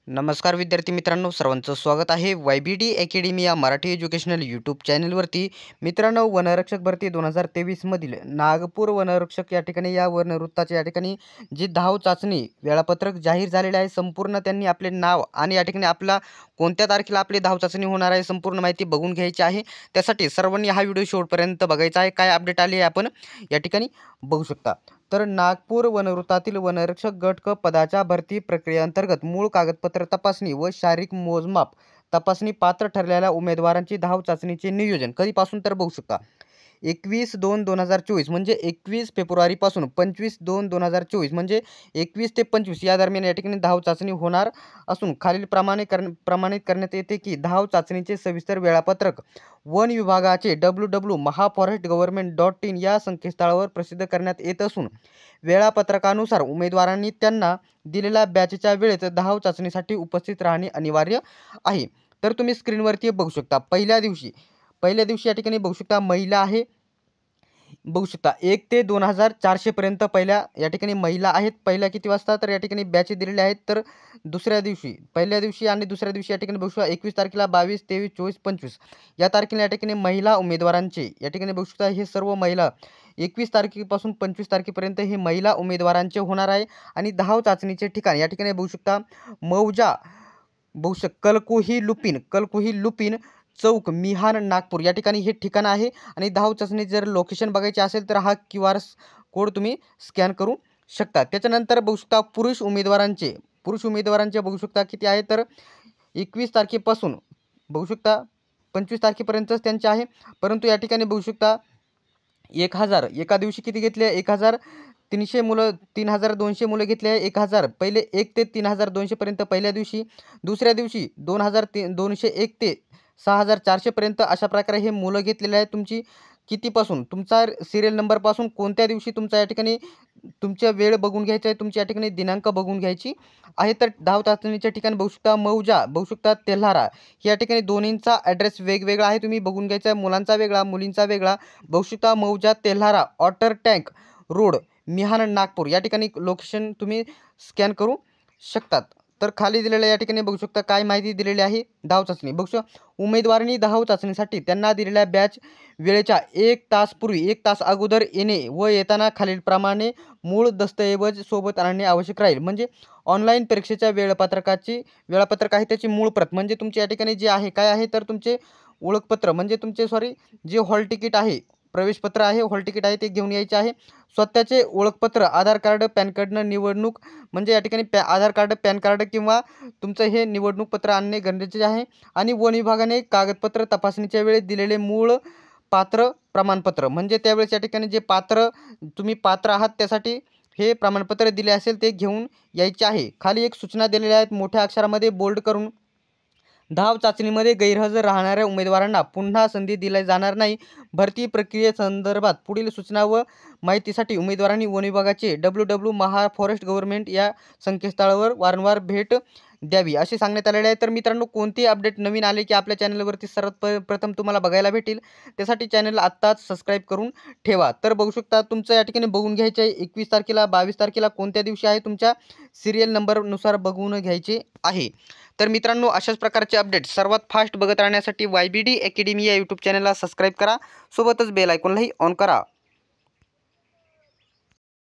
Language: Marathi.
नमस्कार विद्यार्थी मित्रांनो, सर्वांचं स्वागत आहे YBD अकॅडमी या मराठी एज्युकेशनल यूट्यूब चॅनलवरती। मित्रांनो, वनरक्षक भरती 2023 मधील नागपूर वनरक्षक या ठिकाणी या वनवृत्ताच्या या ठिकाणी जी धाव चाचणी वेळापत्रक जाहीर झालेले आहे। संपूर्ण त्यांनी आपले नाव आणि या ठिकाणी आपला कोणत्या तारखेला आपली धाव चाचणी होणार आहे संपूर्ण माहिती बघून घ्यायची आहे। त्यासाठी सर्वांनी हा व्हिडिओ शेवटपर्यंत बघायचा आहे। काय अपडेट आली आहे आपण या ठिकाणी बघू शकता। तर नागपूर वनवृत्तातील वनरक्षक गट क पदाच्या भरती प्रक्रियेअंतर्गत मूळ कागदपत्र तपासणी व शारीरिक मोजमाप तपासणी पात्र ठरलेल्या उमेदवारांची धाव चाचणीचे नियोजन कधीपासून तर बघू शकता 21/2/2024 म्हणजे 21 फेब्रुवारीपासून 25/2/2024 म्हणजे 21 ते 25 या दरम्यान या ठिकाणी धाव चाचणी होणार असून खालील प्रमाणित करण्यात येते की धाव चाचणीचे सविस्तर वेळापत्रक वन विभागाचे www.mahaforestgovernment.in या संकेतस्थळावर प्रसिद्ध करण्यात येत असून वेळापत्रकानुसार उमेदवारांनी त्यांना दिलेल्या बॅचच्या वेळेत धाव चाचणीसाठी उपस्थित राहणे अनिवार्य आहे। तर तुम्ही स्क्रीनवरती बघू शकता पहिल्या दिवशी या ठिकाणी बघू शकता महिला आहे, बघू शकता 1 ते 2400 पर्यंत या ठिकाणी महिला आहेत। पहिल्या किती वाजता तर या ठिकाणी बॅच दिलेले आहेत। तर पहिल्या दिवशी आणि दुसऱ्या दिवशी या ठिकाणी बघू शकता 21 तारखेला 22, 23, 24, 25 या तारखेला या ठिकाणी महिला उमेदवारांचे या ठिकाणी बघू शकता हे सर्व महिला 21 तारखेपासून 25 तारखेपर्यंत हे महिला उमेदवारांचे होणार आहे। आणि धाव चाचणीचे ठिकाण या ठिकाणी बघू शकता मौजा बघू शकता कलकुही लुपिन चौक मिहान नागपूर या ठिकाणी हे ठिकाण आहे। आणि धाव चाचणी जर लोकेशन बघायचे असेल तर हा QR कोड तुम्ही स्कॅन करू शकता। त्याच्यानंतर बघू शकता पुरुष उमेदवारांचे बघू शकता किती आहे तर 21 तारखेपासून बघू शकता 25 तारखेपर्यंतच त्यांचे आहे। परंतु या ठिकाणी बघू शकता 1000 एका दिवशी किती घेतले 1300 मुलं 3200 मुलं घेतले आहे। 1000 पहिले 1 ते 3200 पर्यंत पहिल्या दिवशी, दुसऱ्या दिवशी 2201 ते 6400 पर्यंत अशा प्रकारे हे मुलं घेतलेले आहे। तुमची कितीपासून तुमचा सिरियल नंबरपासून कोणत्या दिवशी तुमचा या ठिकाणी तुमच्या वेळ बघून घ्यायचा आहे, तुमची या ठिकाणी दिनांक बघून घ्यायची आहे। तर धाव चाचणीच्या ठिकाणी बघू शकता मौजा बघू शकता तेल्हारा या ठिकाणी दोन्हींचा ॲड्रेस वेगवेगळा आहे, तुम्ही बघून घ्यायचा आहे। मुलांचा वेगळा मुलींचा वेगळा बघू शकता मौजा तेल्हारा वॉटर टँक रोड मिहान नागपूर या ठिकाणी लोकेशन तुम्ही स्कॅन करू शकतात। तर खाली दिलेल्या या ठिकाणी बघू शकता काय माहिती दिलेली आहे धाव चाचणी बघू शकता उमेदवारांनी धाव चाचणीसाठी त्यांना दिलेल्या बॅच वेळेच्या 1 तास पूर्वी 1 तास अगोदर येणे व येताना खालीलप्रमाणे मूळ दस्तऐवज सोबत आणणे आवश्यक राहील। म्हणजे ऑनलाईन परीक्षेच्या वेळापत्रक आहे त्याची मूळ प्रत म्हणजे तुमच्या या ठिकाणी जे आहे काय आहे तर तुमचे ओळखपत्र म्हणजे तुमचे जे हॉल तिकीट आहे प्रवेशपत्र आहे हॉल तिकीट आहे ते घेऊन यायचे आहे। स्वतःचे ओळखपत्र आधार कार्ड पॅन कार्डनं निवडणूक म्हणजे या ठिकाणी आधार कार्ड पॅन कार्ड किंवा तुमचं हे निवडणूक पत्र आणणे गरजेचे आहे। आणि वन विभागाने कागदपत्र तपासणीच्या वेळेस दिलेले मूळ पात्र प्रमाणपत्र म्हणजे त्यावेळेस या ठिकाणी जे तुम्ही पात्र आहात त्यासाठी हे प्रमाणपत्र दिले असेल ते घेऊन यायचे आहे। खाली एक सूचना दिलेल्या आहेत मोठ्या अक्षरामध्ये बोल्ड करून धाव चाचणीमध्ये गैरहजर राहणाऱ्या उमेदवारांना पुन्हा संधी दिली जाणार नाही। भरती प्रक्रियेसंदर्भात पुढील सूचना व माहितीसाठी उमेदवारांनी वन विभागाचे www.mahaforestgovernment या संकेतस्थळावर वारंवार भेट द्यावी असे सांगण्यात आलेले आहे। तर मित्रांनो कोणतेही अपडेट नवीन आले की आपल्या चॅनलवरती सर्वात प्रथम तुम्हाला बघायला भेटेल, त्यासाठी चॅनल आत्ताच सबस्क्राईब करून ठेवा। तर बघू शकता तुमचं या ठिकाणी बघून घ्यायचे आहे 21 तारखेला 22 तारखेला कोणत्या दिवशी आहे तुमच्या सिरियल नंबरनुसार बघून घ्यायचे आहे। तर मित्रांनो अशाच प्रकारचे अपडेट सर्वात फास्ट बघत राहण्यासाठी YBD अकॅडमी या यूट्यूब चॅनलला सबस्क्राईब करा, सोबतच बेल आयकॉनलाही ऑन करा।